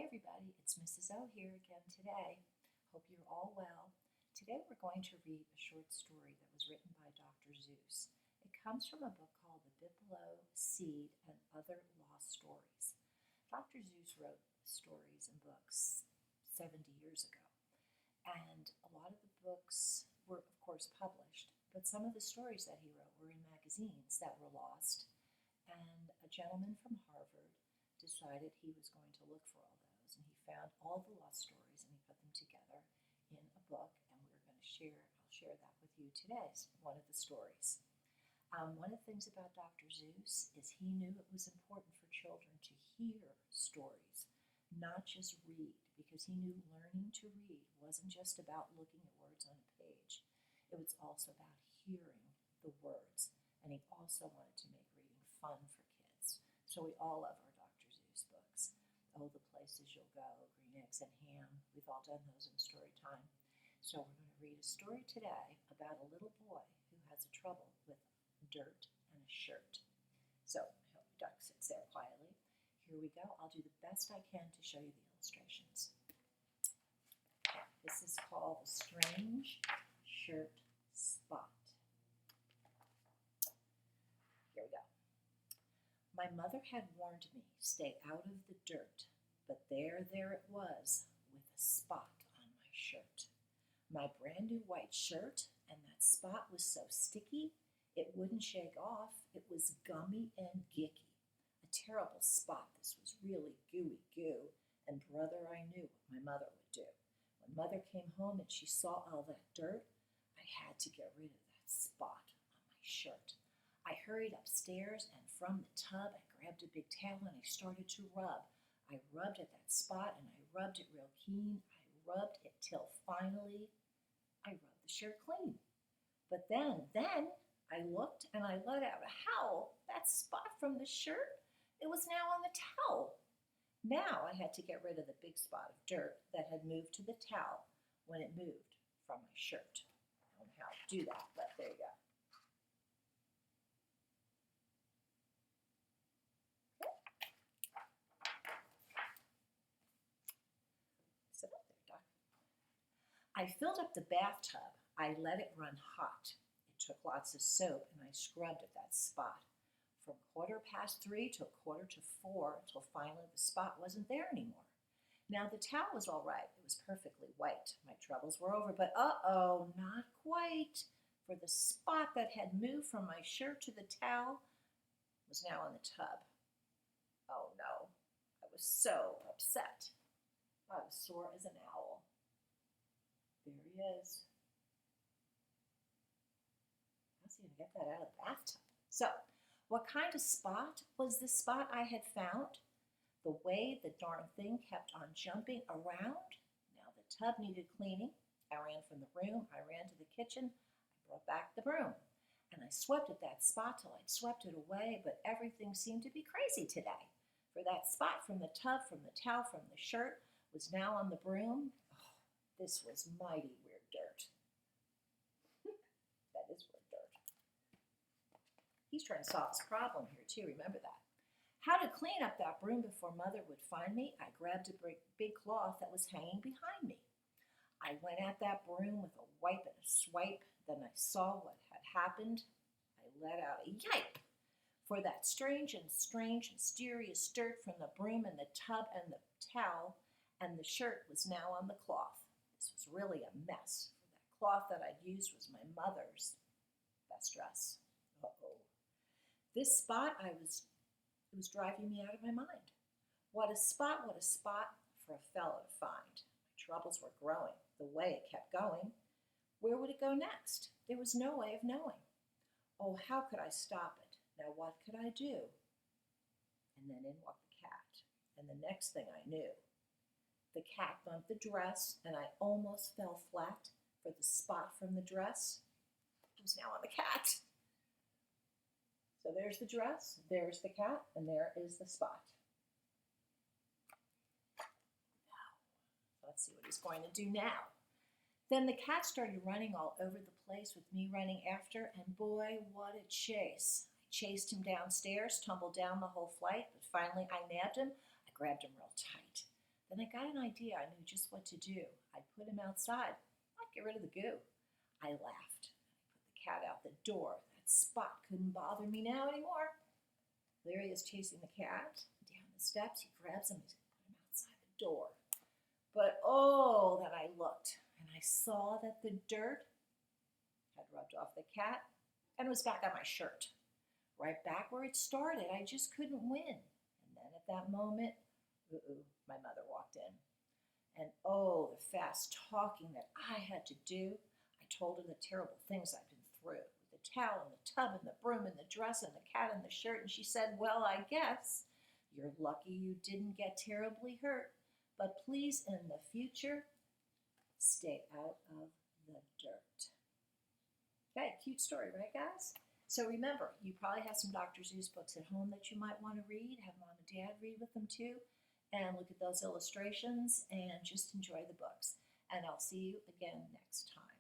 everybody, it's Mrs. O here again today. Hope you're all well. Today we're going to read a short story that was written by Dr. Seuss. It comes from a book called The Biblo, Seed, and Other Lost Stories. Dr. Seuss wrote stories and books 70 years ago, and a lot of the books were, of course, published, but some of the stories that he wrote were in magazines that were lost, and a gentleman from Harvard decided he was going to look for all those, and he found all the lost stories and he put them together in a book, and I'll share that with you today, one of the stories. One of the things about Dr. Seuss is he knew it was important for children to hear stories, not just read, because he knew learning to read wasn't just about looking at words on a page. It was also about hearing the words, and he also wanted to make reading fun for kids. So we all love our Dr. Seuss books. Oh, The Places You'll Go, Green Eggs and Ham. We've all done those in story time. So we're going to read a story today about a little boy who has a trouble with dirt and a shirt. So I hope the duck sits there quietly. Here we go. I'll do the best I can to show you the illustrations. This is called The Strange Shirt Spot. Here we go. My mother had warned me, stay out of the dirt, but there it was, with a spot on my shirt. My brand new white shirt, and that spot was so sticky, it wouldn't shake off. It was gummy and gicky. A terrible spot. This was really gooey goo, and brother, I knew what my mother would do. When mother came home and she saw all that dirt, I had to get rid of that spot on my shirt. I hurried upstairs, and from the tub I grabbed a big towel and I started to rub. I rubbed at that spot and I rubbed it real keen. I rubbed it till finally I rubbed the shirt clean. But then I looked and I let out a howl. That spot from the shirt, it was now on the towel. Now I had to get rid of the big spot of dirt that had moved to the towel when it moved from my shirt. I don't know how to do that, but there you go. Sit up there, Doc. I filled up the bathtub. I let it run hot. It took lots of soap, and I scrubbed at that spot. From 3:15 to 3:45 until finally the spot wasn't there anymore. Now the towel was all right. It was perfectly white. My troubles were over, but uh-oh, not quite. For the spot that had moved from my shirt to the towel was now in the tub. Oh no, I was so upset. I was sore as an owl. There he is. How's he going to get that out of the bathtub? So, what kind of spot was the spot I had found? The way the darn thing kept on jumping around. Now the tub needed cleaning. I ran from the room. I ran to the kitchen. I brought back the broom. And I swept at that spot till I'd swept it away, but everything seemed to be crazy today. For that spot from the tub, from the towel, from the shirt was now on the broom. Oh, this was mighty weird dirt. That is weird dirt. He's trying to solve his problem here too, remember that. How to clean up that broom before Mother would find me, I grabbed a big cloth that was hanging behind me. I went at that broom with a wipe and a swipe. Then I saw what had happened. I let out a yipe. For that strange, mysterious dirt from the broom and the tub and the towel and the shirt was now on the cloth. This was really a mess. For that cloth that I'd used was my mother's best dress. Uh-oh. This spot, it was driving me out of my mind. What a spot for a fellow to find. My troubles were growing. The way it kept going, where would it go next? There was no way of knowing. Oh, how could I stop it? Now what could I do? And then in walked the cat. And the next thing I knew, the cat bumped the dress and I almost fell flat, for the spot from the dress was now on the cat. So there's the dress, there's the cat, and there is the spot. Now, let's see what he's going to do now. Then the cat started running all over the place with me running after, and boy, what a chase. I chased him downstairs, tumbled down the whole flight, but finally I nabbed him. I grabbed him real tight. Then Then I got an idea. I knew just what to do. I'd put him outside. I'd get rid of the goo. I laughed. I put the cat out the door. That Spot couldn't bother me now anymore. There he is chasing the cat down the steps. He grabs him. He's going to put him outside the door. But oh, then I looked, and I saw that the dirt had rubbed off the cat and was back on my shirt. Right back where it started. I just couldn't win. And then at that moment, my mother walked in. And oh, the fast talking that I had to do. I told her the terrible things I'd been through. With the towel and the tub and the broom and the dress and the cat and the shirt. And she said, well, I guess you're lucky you didn't get terribly hurt. But please, in the future, stay out of the dirt. Okay, cute story, right, guys? So remember, you probably have some Dr. Seuss books at home that you might want to read. Have mom and dad read with them too. And look at those illustrations and just enjoy the books. And I'll see you again next time.